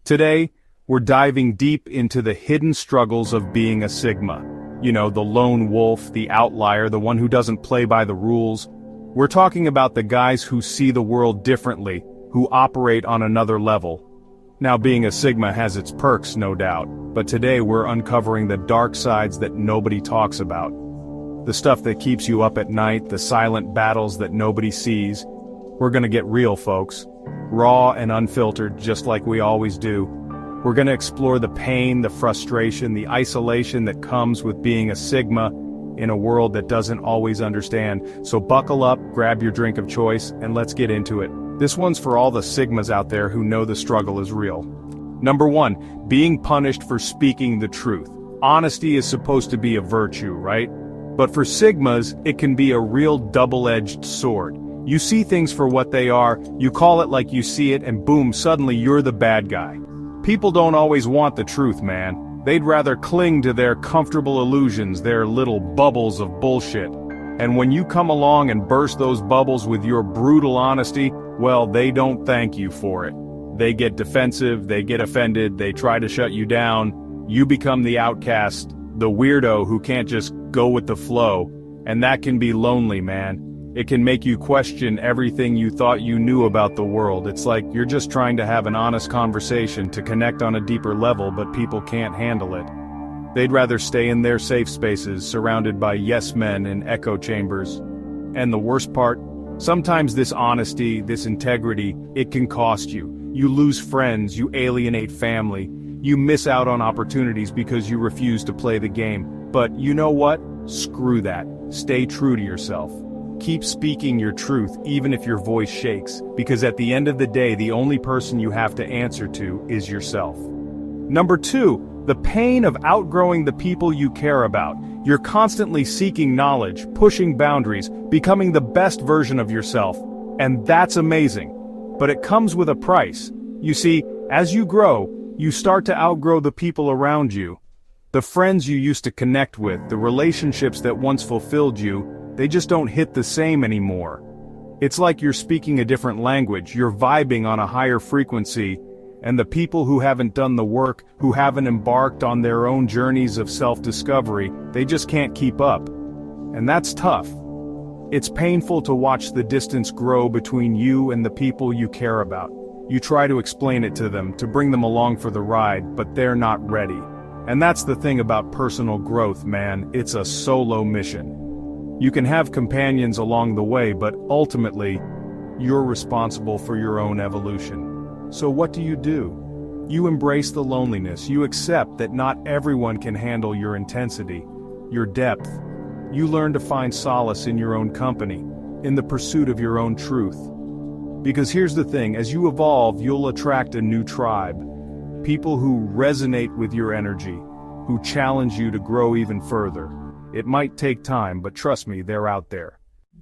Today, we're diving deep into the hidden struggles of being a Sigma. You know, the lone wolf, the outlier, the one who doesn't play by the rules. We're talking about the guys who see the world differently, who operate on another level. Now, being a Sigma has its perks, no doubt, but today we're uncovering the dark sides that nobody talks about. The stuff that keeps you up at night, the silent battles that nobody sees. We're gonna get real, folks. Raw and unfiltered, just like we always do. We're gonna explore the pain, the frustration, the isolation that comes with being a Sigma in a world that doesn't always understand. So buckle up, grab your drink of choice, and let's get into it. This one's for all the Sigmas out there who know the struggle is real. Number 1, being punished for speaking the truth. Honesty is supposed to be a virtue, right? But for Sigmas, it can be a real double-edged sword. You see things for what they are, you call it like you see it, and boom, suddenly you're the bad guy. People don't always want the truth, man. They'd rather cling to their comfortable illusions, their little bubbles of bullshit. And when you come along and burst those bubbles with your brutal honesty, well, they don't thank you for it. They get defensive, they get offended, they try to shut you down. You become the outcast, the weirdo who can't just go with the flow. And that can be lonely, man. It can make you question everything you thought you knew about the world. It's like you're just trying to have an honest conversation to connect on a deeper level, but people can't handle it. They'd rather stay in their safe spaces, surrounded by yes men in echo chambers. And the worst part? Sometimes this honesty, this integrity, it can cost you. You lose friends, you alienate family, you miss out on opportunities because you refuse to play the game. But you know what? Screw that. Stay true to yourself. Keep speaking your truth even if your voice shakes, because at the end of the day, the only person you have to answer to is yourself. Number 2, the pain of outgrowing the people you care about. You're constantly seeking knowledge, pushing boundaries, becoming the best version of yourself. And that's amazing. But it comes with a price. You see, as you grow, you start to outgrow the people around you. The friends you used to connect with, the relationships that once fulfilled you, they just don't hit the same anymore. It's like you're speaking a different language, you're vibing on a higher frequency, and the people who haven't done the work, who haven't embarked on their own journeys of self-discovery, they just can't keep up. And that's tough. It's painful to watch the distance grow between you and the people you care about. You try to explain it to them, to bring them along for the ride, but they're not ready. And that's the thing about personal growth, man, it's a solo mission. You can have companions along the way, but ultimately, you're responsible for your own evolution. So what do? You embrace the loneliness, you accept that not everyone can handle your intensity, your depth. You learn to find solace in your own company, in the pursuit of your own truth. Because here's the thing, as you evolve, you'll attract a new tribe. People who resonate with your energy, who challenge you to grow even further. It might take time, but trust me, they're out there.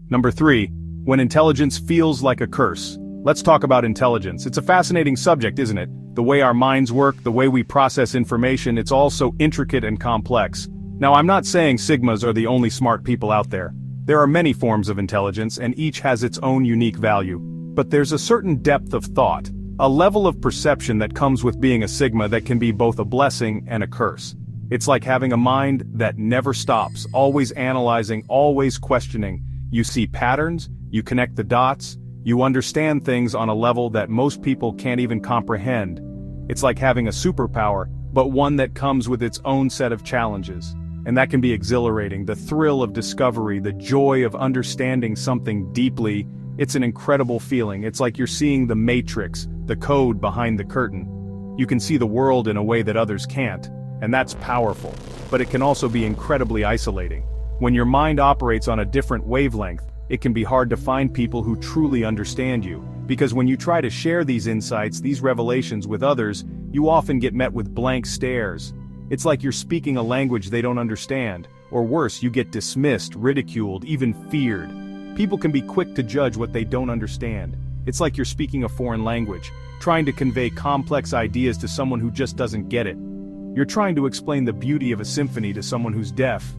Number 3, when intelligence feels like a curse. Let's talk about intelligence. It's a fascinating subject, isn't it? The way our minds work, the way we process information, it's all so intricate and complex. Now, I'm not saying Sigmas are the only smart people out there. There are many forms of intelligence, and each has its own unique value. But there's a certain depth of thought, a level of perception that comes with being a Sigma that can be both a blessing and a curse. It's like having a mind that never stops, always analyzing, always questioning. You see patterns, you connect the dots, you understand things on a level that most people can't even comprehend. It's like having a superpower, but one that comes with its own set of challenges. And that can be exhilarating, the thrill of discovery, the joy of understanding something deeply. It's an incredible feeling. It's like you're seeing the matrix, the code behind the curtain. You can see the world in a way that others can't. And that's powerful, but it can also be incredibly isolating. When your mind operates on a different wavelength, it can be hard to find people who truly understand you, because when you try to share these insights, these revelations with others, you often get met with blank stares. It's like you're speaking a language they don't understand, or worse, you get dismissed, ridiculed, even feared. People can be quick to judge what they don't understand. It's like you're speaking a foreign language, trying to convey complex ideas to someone who just doesn't get it. You're trying to explain the beauty of a symphony to someone who's deaf.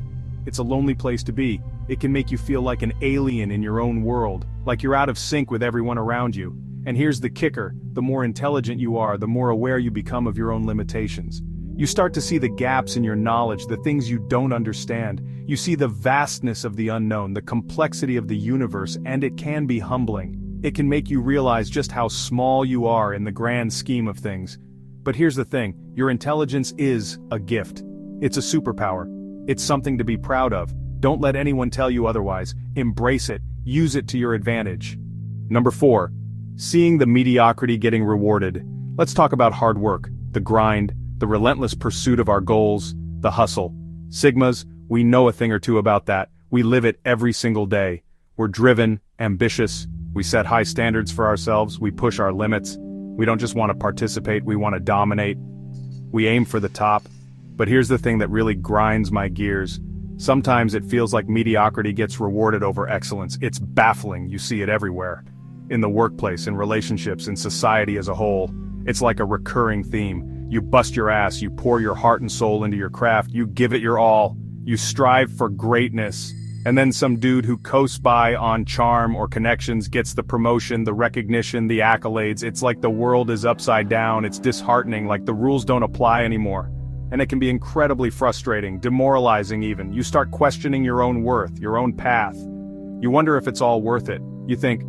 It's a lonely place to be. It can make you feel like an alien in your own world, like you're out of sync with everyone around you. And here's the kicker: the more intelligent you are, the more aware you become of your own limitations. You start to see the gaps in your knowledge, the things you don't understand. You see the vastness of the unknown, the complexity of the universe, and it can be humbling. It can make you realize just how small you are in the grand scheme of things. But here's the thing: your intelligence is a gift. It's a superpower. It's something to be proud of. Don't let anyone tell you otherwise. Embrace it. Use it to your advantage. Number 4. Seeing the mediocrity getting rewarded. Let's talk about hard work, the grind, the relentless pursuit of our goals, the hustle. Sigmas, we know a thing or two about that. We live it every single day. We're driven, ambitious. We set high standards for ourselves. We push our limits. We don't just want to participate, we want to dominate. We aim for the top. But here's the thing that really grinds my gears. Sometimes it feels like mediocrity gets rewarded over excellence. It's baffling. You see it everywhere. In the workplace, in relationships, in society as a whole. It's like a recurring theme. You bust your ass, you pour your heart and soul into your craft, you give it your all. You strive for greatness. And then some dude who coasts by on charm or connections gets the promotion, the recognition, the accolades. It's like the world is upside down. It's disheartening, like the rules don't apply anymore. And it can be incredibly frustrating, demoralizing even. You start questioning your own worth, your own path. You wonder if it's all worth it. You think,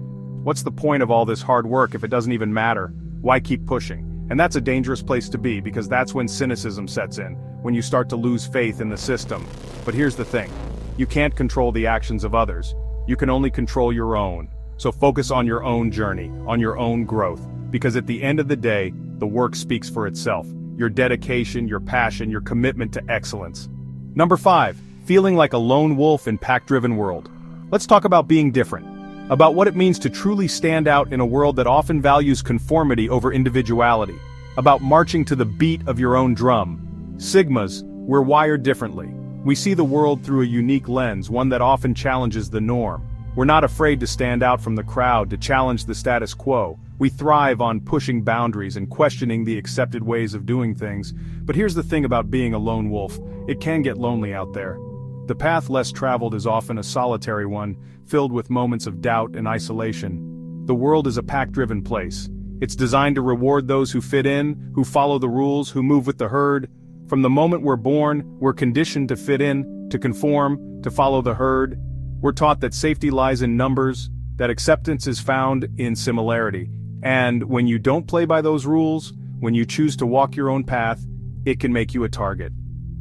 what's the point of all this hard work if it doesn't even matter? Why keep pushing? And that's a dangerous place to be, because that's when cynicism sets in, when you start to lose faith in the system. But here's the thing. You can't control the actions of others. You can only control your own. So focus on your own journey, on your own growth. Because at the end of the day, the work speaks for itself. Your dedication, your passion, your commitment to excellence. Number 5, feeling like a lone wolf in pack-driven world. Let's talk about being different. About what it means to truly stand out in a world that often values conformity over individuality. About marching to the beat of your own drum. Sigmas, we're wired differently. We see the world through a unique lens, one that often challenges the norm. We're not afraid to stand out from the crowd, to challenge the status quo. We thrive on pushing boundaries and questioning the accepted ways of doing things. But here's the thing about being a lone wolf: it can get lonely out there. The path less traveled is often a solitary one, filled with moments of doubt and isolation. The world is a pack-driven place. It's designed to reward those who fit in, who follow the rules, who move with the herd. From the moment we're born, we're conditioned to fit in, to conform, to follow the herd. We're taught that safety lies in numbers, that acceptance is found in similarity. And when you don't play by those rules, when you choose to walk your own path, it can make you a target.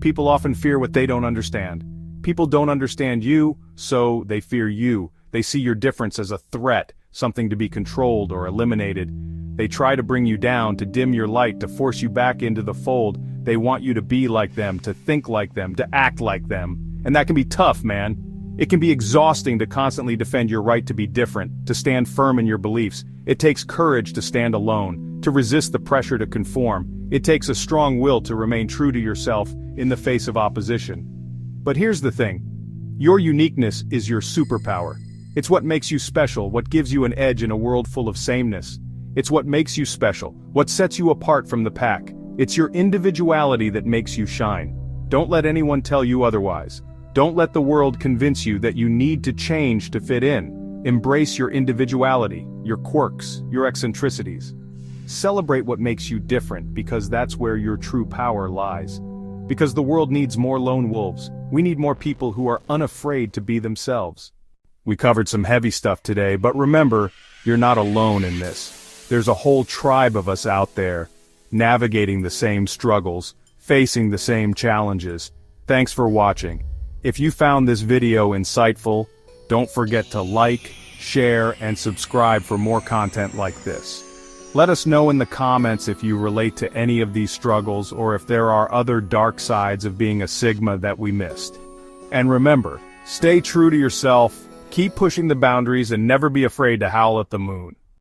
People often fear what they don't understand. People don't understand you, so they fear you. They see your difference as a threat, something to be controlled or eliminated. They try to bring you down, to dim your light, to force you back into the fold. They want you to be like them, to think like them, to act like them. And that can be tough, man. It can be exhausting to constantly defend your right to be different, to stand firm in your beliefs. It takes courage to stand alone, to resist the pressure to conform. It takes a strong will to remain true to yourself in the face of opposition. But here's the thing. Your uniqueness is your superpower. It's what makes you special, what gives you an edge in a world full of sameness. It's what makes you special, what sets you apart from the pack. It's your individuality that makes you shine. Don't let anyone tell you otherwise. Don't let the world convince you that you need to change to fit in. Embrace your individuality, your quirks, your eccentricities. Celebrate what makes you different, because that's where your true power lies. Because the world needs more lone wolves. We need more people who are unafraid to be themselves. We covered some heavy stuff today, but remember, you're not alone in this. There's a whole tribe of us out there, navigating the same struggles, facing the same challenges. Thanks for watching. If you found this video insightful, don't forget to like, share, and subscribe for more content like this. Let us know in the comments if you relate to any of these struggles, or if there are other dark sides of being a Sigma that we missed. And remember, stay true to yourself, keep pushing the boundaries, and never be afraid to howl at the moon.